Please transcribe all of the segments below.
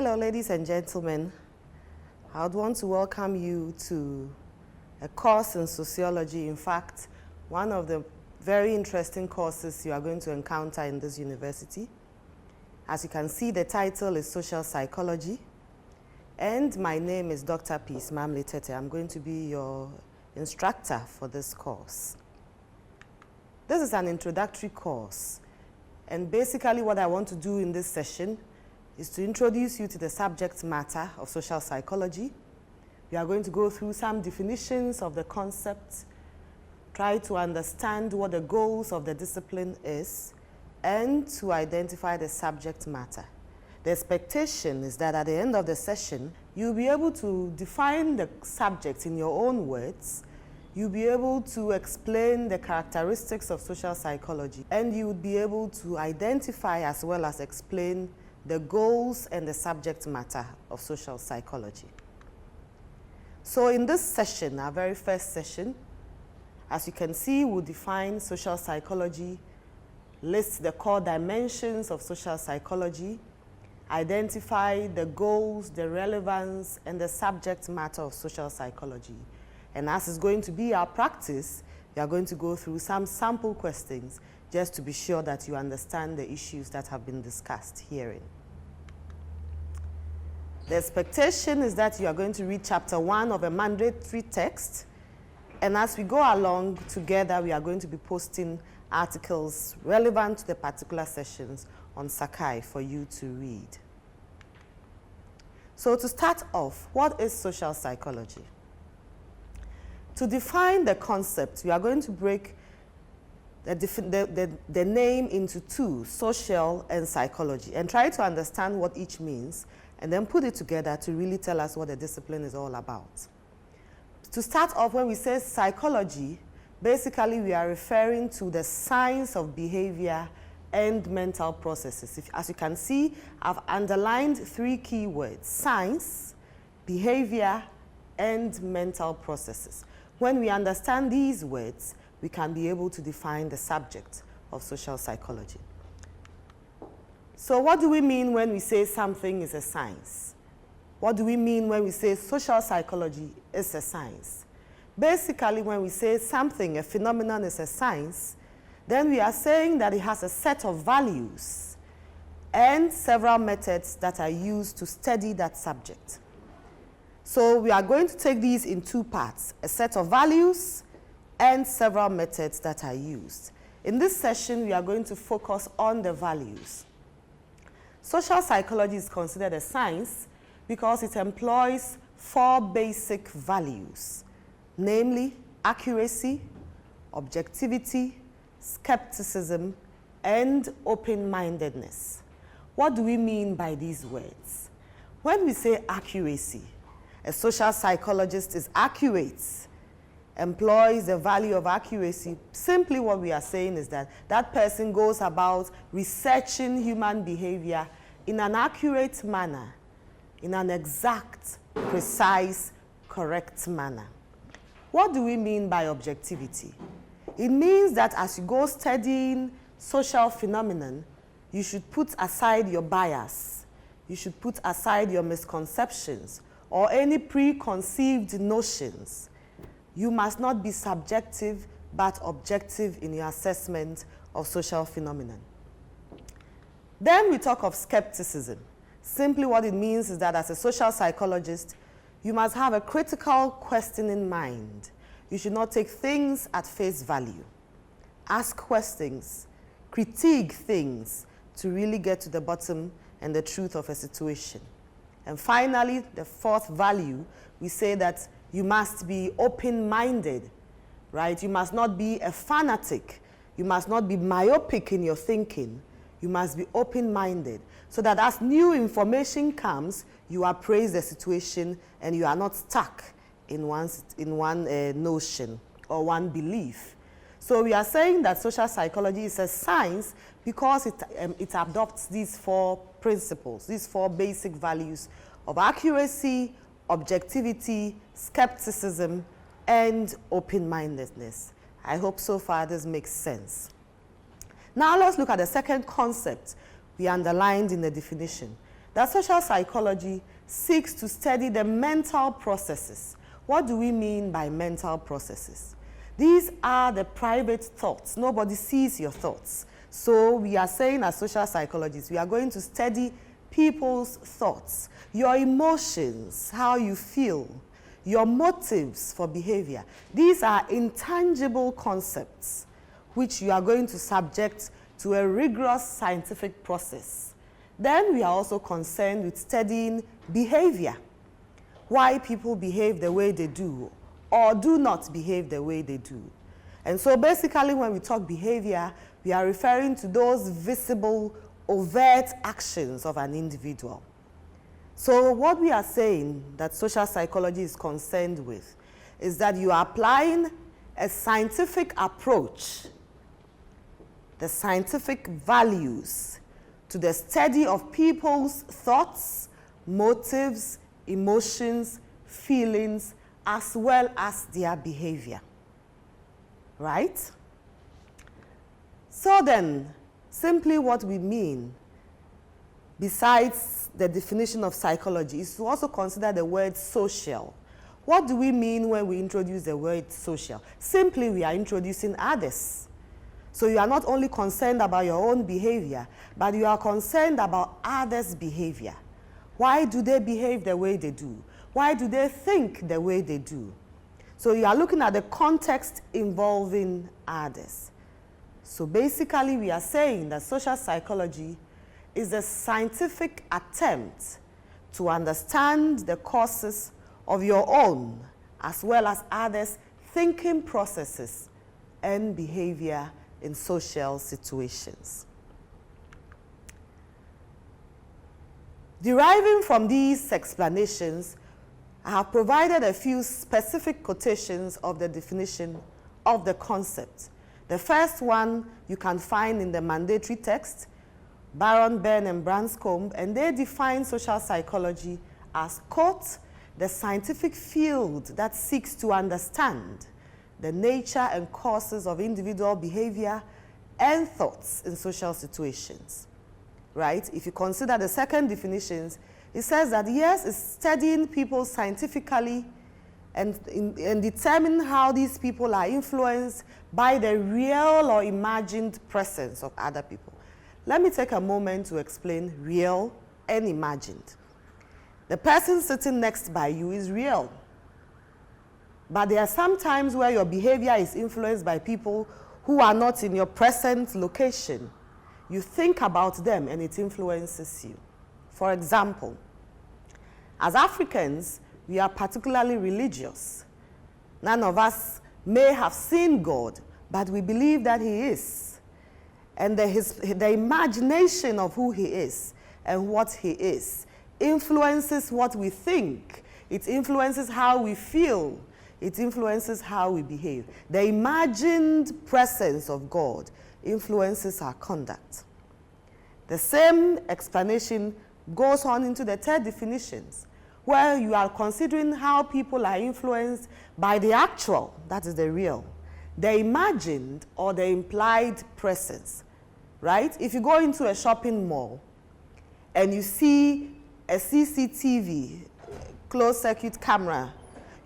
Hello, ladies and gentlemen. I would want to welcome you to a course in sociology. In fact, one of the very interesting courses you are going to encounter in this university. As you can see, the title is Social Psychology. And my name is Dr. Peace Mamle Tete. I'm going to be your instructor for this course. This is an introductory course. And basically what I want to do in this session is to introduce you to the subject matter of social psychology. We are going to go through some definitions of the concept, try to understand what the goals of the discipline is, and to identify the subject matter. The expectation is that at the end of the session, you'll be able to define the subject in your own words, you'll be able to explain the characteristics of social psychology, and you would be able to identify as well as explain the goals and the subject matter of social psychology. So in this session, our very first session, as you can see, we'll define social psychology, list the core dimensions of social psychology, identify the goals, the relevance, and the subject matter of social psychology. And as is going to be our practice, we are going to go through some sample questions just to be sure that you understand the issues that have been discussed herein. The expectation is that you are going to read chapter 1 of a mandatory text, and as we go along together, we are going to be posting articles relevant to the particular sessions on Sakai for you to read. So to start off, what is social psychology? To define the concept, we are going to break the name into two, social and psychology, and try to understand what each means, and then put it together to really tell us what the discipline is all about. To start off, when we say psychology, basically we are referring to the science of behavior and mental processes. As you can see, I've underlined three key words: science, behavior, and mental processes. When we understand these words, we can be able to define the subject of social psychology. So what do we mean when we say something is a science? What do we mean when we say social psychology is a science? Basically, when we say something, a phenomenon is a science, then we are saying that it has a set of values and several methods that are used to study that subject. So we are going to take these in two parts: a set of values and several methods that are used. In this session, we are going to focus on the values. Social psychology is considered a science because it employs four basic values, namely accuracy, objectivity, skepticism, and open-mindedness. What do we mean by these words? When we say accuracy, a social psychologist is accurate, employs the value of accuracy. Simply what we are saying is that that person goes about researching human behavior in an accurate manner, in an exact, precise, correct manner. What do we mean by objectivity? It means that as you go studying social phenomenon, you should put aside your bias, you should put aside your misconceptions or any preconceived notions. You must not be subjective but objective in your assessment of social phenomenon. Then we talk of skepticism. Simply what it means is that as a social psychologist, you must have a critical questioning mind. You should not take things at face value. Ask questions, critique things to really get to the bottom and the truth of a situation. And finally, the fourth value, we say that you must be open-minded, right? You must not be a fanatic. You must not be myopic in your thinking. You must be open-minded so that as new information comes, you appraise the situation and you are not stuck in one notion or one belief. So we are saying that social psychology is a science because it adopts these four principles, these four basic values of accuracy, objectivity, skepticism, and open-mindedness. I hope so far this makes sense. Now let's look at the second concept we underlined in the definition, that social psychology seeks to study the mental processes. What do we mean by mental processes? These are the private thoughts. Nobody sees your thoughts. So we are saying as social psychologists, we are going to study people's thoughts, your emotions, how you feel, your motives for behavior. These are intangible concepts which you are going to subject to a rigorous scientific process. Then we are also concerned with studying behavior, why people behave the way they do or do not behave the way they do. And so basically when we talk behavior, we are referring to those visible, overt actions of an individual. So what we are saying that social psychology is concerned with is that you are applying a scientific approach, the scientific values, to the study of people's thoughts, motives, emotions, feelings, as well as their behavior. Right? So then, simply what we mean, besides the definition of psychology, is to also consider the word social. What do we mean when we introduce the word social? Simply, we are introducing others. So you are not only concerned about your own behavior, but you are concerned about others' behavior. Why do they behave the way they do? Why do they think the way they do? So you are looking at the context involving others. So basically, we are saying that social psychology is a scientific attempt to understand the causes of your own, as well as others' thinking processes and behavior in social situations. Deriving from these explanations, I have provided a few specific quotations of the definition of the concept. The first one you can find in the mandatory text, Baron, Byrne, and Branscombe, and they define social psychology as, quote, the scientific field that seeks to understand the nature and causes of individual behavior and thoughts in social situations. Right? If you consider the second definitions, it says that yes, it's studying people scientifically and determining how these people are influenced by the real or imagined presence of other people. Let me take a moment to explain real and imagined. The person sitting next by you is real. But there are some times where your behavior is influenced by people who are not in your present location. You think about them and it influences you. For example, as Africans, we are particularly religious. None of us may have seen God, but we believe that He is. And the imagination of who He is and what He is influences what we think. It influences how we feel. It influences how we behave. The imagined presence of God influences our conduct. The same explanation goes on into the third definitions, where you are considering how people are influenced by the actual, that is the real, the imagined or the implied presence, right? If you go into a shopping mall and you see a CCTV, closed circuit camera,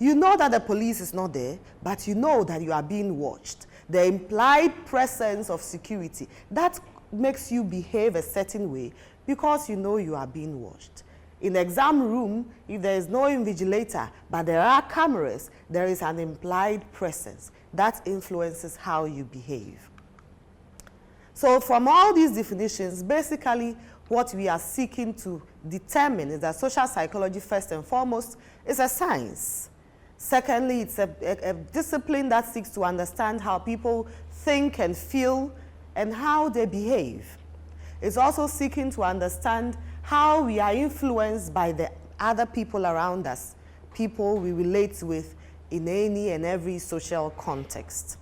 you know that the police is not there, but you know that you are being watched. The implied presence of security, that makes you behave a certain way because you know you are being watched. In the exam room, if there is no invigilator, but there are cameras, there is an implied presence. That influences how you behave. So from all these definitions, basically what we are seeking to determine is that social psychology, first and foremost, is a science. Secondly, it's a discipline that seeks to understand how people think and feel and how they behave. It's also seeking to understand how we are influenced by the other people around us, people we relate with in any and every social context.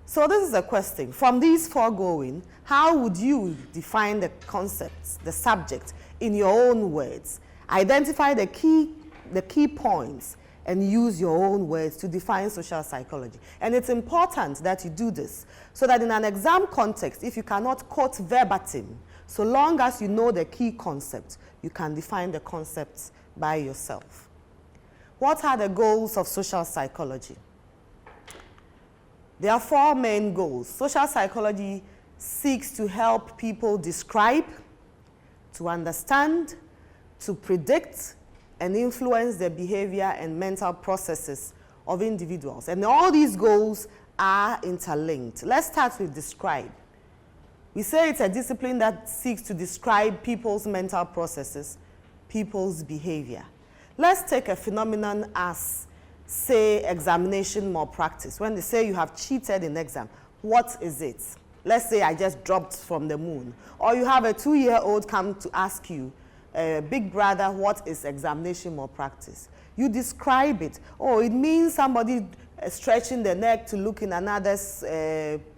So this is a question. From these foregoing, how would you define the concepts, the subject, in your own words? Identify the key points and use your own words to define social psychology. And it's important that you do this so that in an exam context, if you cannot quote verbatim, So long as you know the key concept, you can define the concepts by yourself. What are the goals of social psychology? There are 4 main goals. Social psychology seeks to help people describe, to understand, to predict, and influence the behavior and mental processes of individuals. And all these goals are interlinked. Let's start with describe. We say it's a discipline that seeks to describe people's mental processes, people's behavior. Let's take a phenomenon as, say, examination malpractice. When they say you have cheated in exam, what is it? Let's say I just dropped from the moon. Or you have a 2-year-old come to ask you, big brother, what is examination malpractice? You describe it. Oh, it means somebody stretching the neck to look in another's,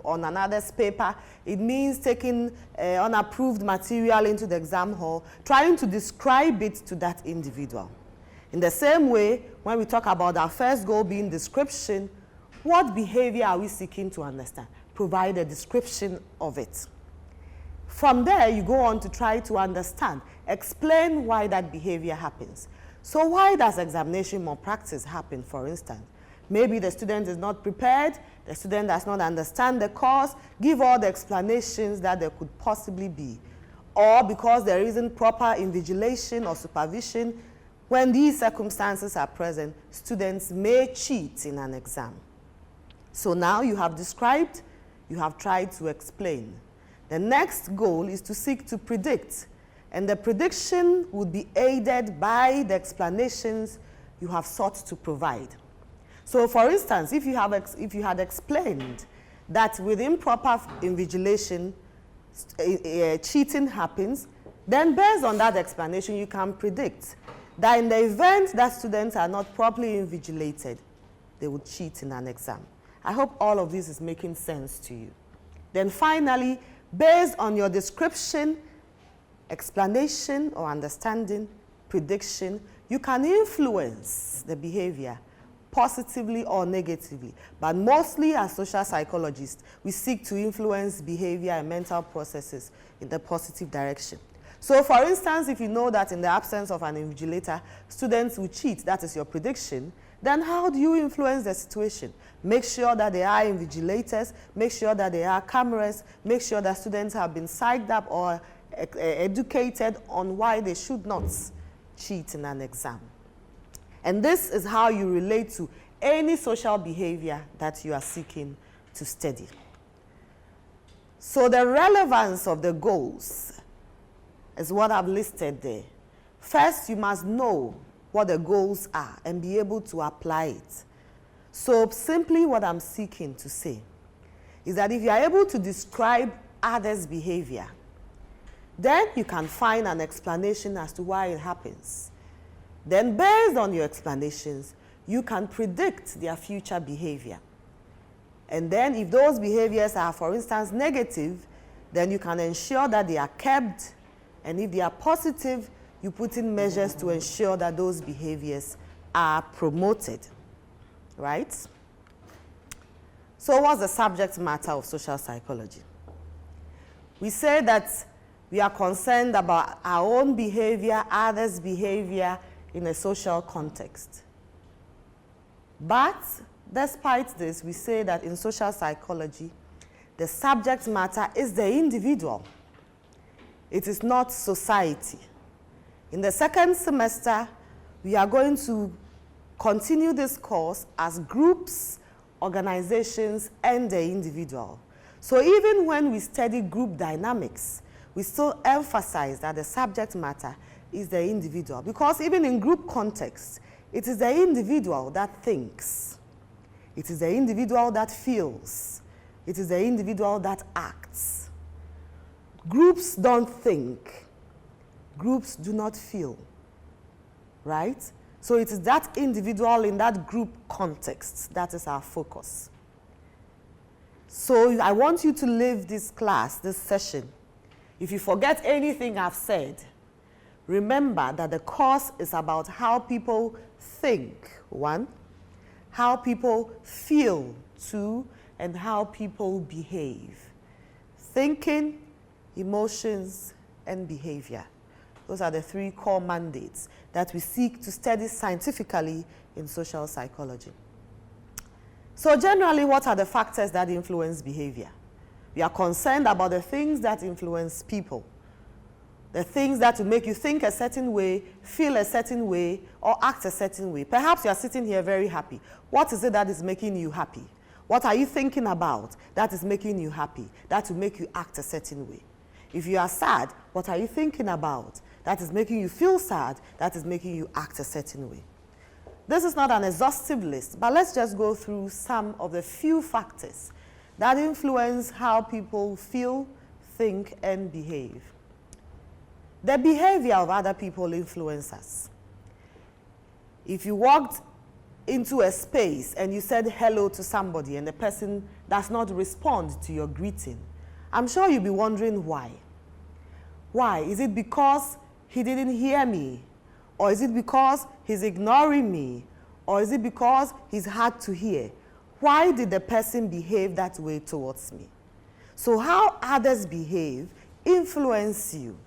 on another's paper. It means taking unapproved material into the exam hall, trying to describe it to that individual. In the same way, when we talk about our first goal being description, what behavior are we seeking to understand? Provide a description of it. From there, you go on to try to understand, explain why that behavior happens. So why does examination malpractice happen, for instance? Maybe the student is not prepared, the student does not understand the cause, give all the explanations that there could possibly be. Or because there isn't proper invigilation or supervision, when these circumstances are present, students may cheat in an exam. So now you have described, you have tried to explain. The next goal is to seek to predict, and the prediction would be aided by the explanations you have sought to provide. So for instance, if you had explained that with improper invigilation, cheating happens, then based on that explanation, you can predict that in the event that students are not properly invigilated, they would cheat in an exam. I hope all of this is making sense to you. Then finally, based on your description, explanation or understanding, prediction, you can influence the behavior positively or negatively. But mostly as social psychologists, we seek to influence behavior and mental processes in the positive direction. So for instance, if you know that in the absence of an invigilator, students will cheat, that is your prediction, then how do you influence the situation? Make sure that there are invigilators, make sure that there are cameras, make sure that students have been psyched up or educated on why they should not cheat in an exam. And this is how you relate to any social behavior that you are seeking to study. So the relevance of the goals is what I've listed there. First, you must know what the goals are and be able to apply it. So simply what I'm seeking to say is that if you are able to describe others' behavior, then you can find an explanation as to why it happens. Then based on your explanations, you can predict their future behavior. And then if those behaviors are, for instance, negative, then you can ensure that they are kept. And if they are positive, you put in measures to ensure that those behaviors are promoted, right? So what's the subject matter of social psychology? We say that we are concerned about our own behavior, others' behavior in a social context. But despite this, we say that in social psychology, the subject matter is the individual. It is not society. In the second semester, we are going to continue this course as groups, organizations, and the individual. So even when we study group dynamics, we still emphasize that the subject matter is the individual. Because even in group context, it is the individual that thinks. It is the individual that feels. It is the individual that acts. Groups don't think. Groups do not feel, right? So it is that individual in that group context that is our focus. So I want you to leave this class, this session. If you forget anything I've said, remember that the course is about how people think, 1, how people feel, 2, and how people behave. Thinking, emotions, and behavior. Those are the three core mandates that we seek to study scientifically in social psychology. So generally, what are the factors that influence behavior? We are concerned about the things that influence people, the things that will make you think a certain way, feel a certain way, or act a certain way. Perhaps you are sitting here very happy. What is it that is making you happy? What are you thinking about that is making you happy, that will make you act a certain way? If you are sad, what are you thinking about that is making you feel sad, that is making you act a certain way? This is not an exhaustive list, but let's just go through some of the few factors that influence how people feel, think, and behave. The behavior of other people influences us. If you walked into a space and you said hello to somebody and the person does not respond to your greeting, I'm sure you'll be wondering why. Why? Is it because he didn't hear me? Or is it because he's ignoring me? Or is it because he's hard to hear? Why did the person behave that way towards me? So how others behave influence you.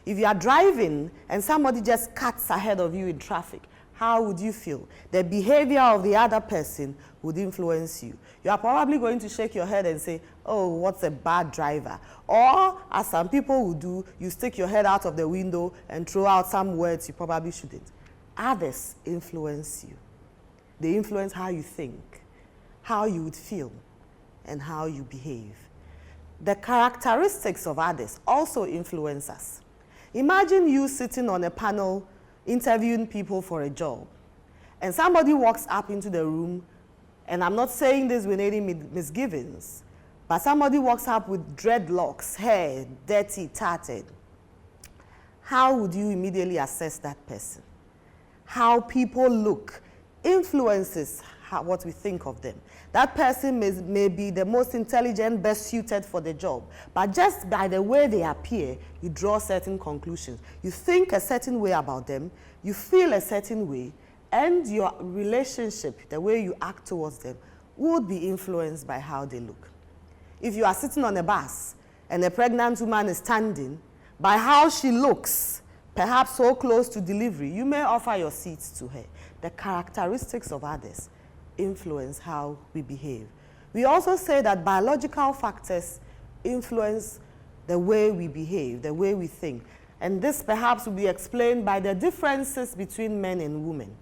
If you are driving and somebody just cuts ahead of you in traffic, how would you feel? The behavior of the other person would influence you. You are probably going to shake your head and say, oh, what's a bad driver? Or, as some people would do, you stick your head out of the window and throw out some words you probably shouldn't. Others influence you. They influence how you think, how you would feel, and how you behave. The characteristics of others also influence us. Imagine you sitting on a panel interviewing people for a job, and somebody walks up into the room, and I'm not saying this with any misgivings, but somebody walks up with dreadlocks, hair dirty, tattered. How would you immediately assess that person? How people look influences what we think of them. That person may be the most intelligent, best suited for the job, but just by the way they appear, you draw certain conclusions. You think a certain way about them, you feel a certain way, and your relationship, the way you act towards them, would be influenced by how they look. If you are sitting on a bus and a pregnant woman is standing, by how she looks, perhaps so close to delivery, you may offer your seats to her. The characteristics of others influence how we behave. We also say that biological factors influence the way we behave, the way we think. And this perhaps will be explained by the differences between men and women.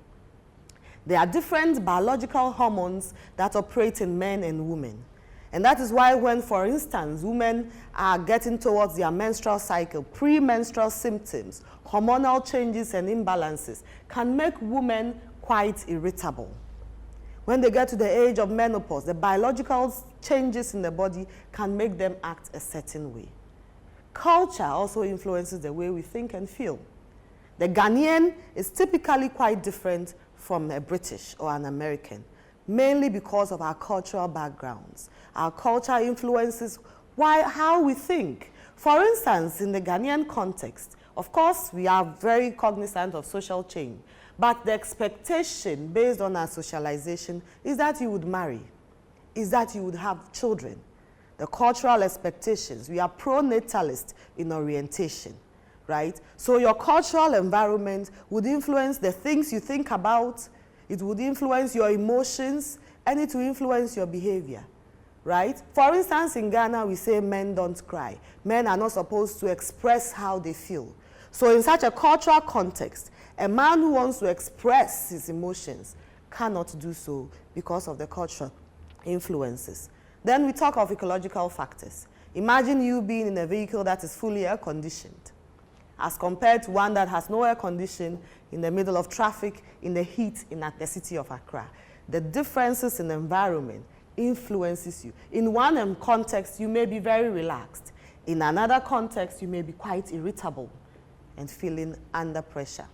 There are different biological hormones that operate in men and women. And that is why when, for instance, women are getting towards their menstrual cycle, premenstrual symptoms, hormonal changes and imbalances can make women quite irritable. When they get to the age of menopause, the biological changes in the body can make them act a certain way. Culture also influences the way we think and feel. The Ghanaian is typically quite different from a British or an American, mainly because of our cultural backgrounds. Our culture influences how we think. For instance, in the Ghanaian context, of course, we are very cognizant of social change, but the expectation based on our socialization is that you would marry, is that you would have children. The cultural expectations, we are pro-natalist in orientation, right? So your cultural environment would influence the things you think about, it would influence your emotions, and it will influence your behavior, right? For instance, in Ghana, we say men don't cry. Men are not supposed to express how they feel. So in such a cultural context, a man who wants to express his emotions cannot do so because of the cultural influences. Then we talk of ecological factors. Imagine you being in a vehicle that is fully air-conditioned, as compared to one that has no air condition in the middle of traffic, in the heat, in the city of Accra. The differences in the environment influences you. In one context, you may be very relaxed. In another context, you may be quite irritable and feeling under pressure.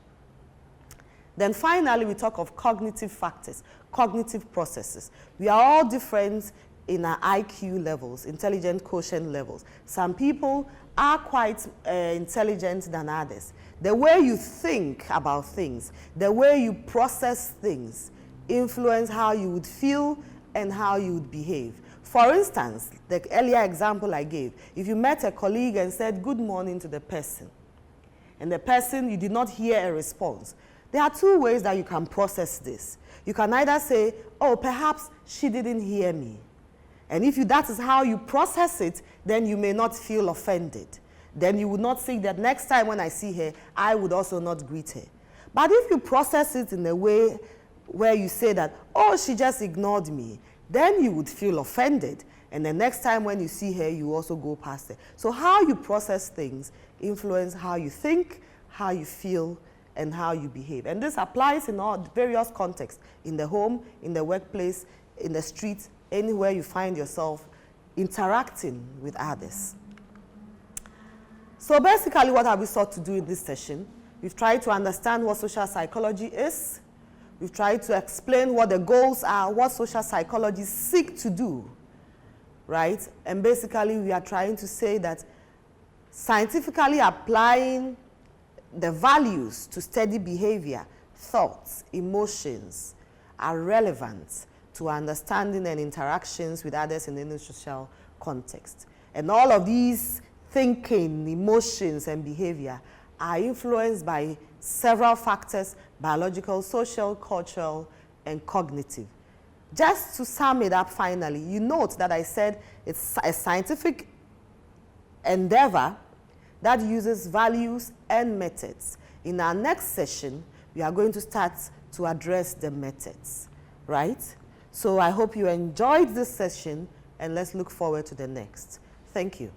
Then finally, we talk of cognitive factors, cognitive processes. We are all different in our IQ levels, intelligent quotient levels. Some people are quite intelligent than others. The way you think about things, the way you process things, influence how you would feel and how you would behave. For instance, the earlier example I gave, if you met a colleague and said good morning to the person, and the person, you did not hear a response, there are two ways that you can process this. You can either say, oh, perhaps she didn't hear me. And if that is how you process it, then you may not feel offended. Then you would not think that next time when I see her, I would also not greet her. But if you process it in a way where you say that, oh, she just ignored me, then you would feel offended. And the next time when you see her, you also go past her. So how you process things influence how you think, how you feel, and how you behave. And this applies in all various contexts, in the home, in the workplace, in the street, anywhere you find yourself interacting with others. So basically what have we sought to do in this session? We've tried to understand what social psychology is. We've tried to explain what the goals are, what social psychologists seek to do, right? And basically we are trying to say that scientifically applying the values to study behavior, thoughts, emotions are relevant to understanding and interactions with others in any social context. And all of these thinking, emotions, and behavior are influenced by several factors: biological, social, cultural, and cognitive. Just to sum it up finally, you note that I said it's a scientific endeavor that uses values and methods. In our next session, we are going to start to address the methods, right? So I hope you enjoyed this session, and let's look forward to the next. Thank you.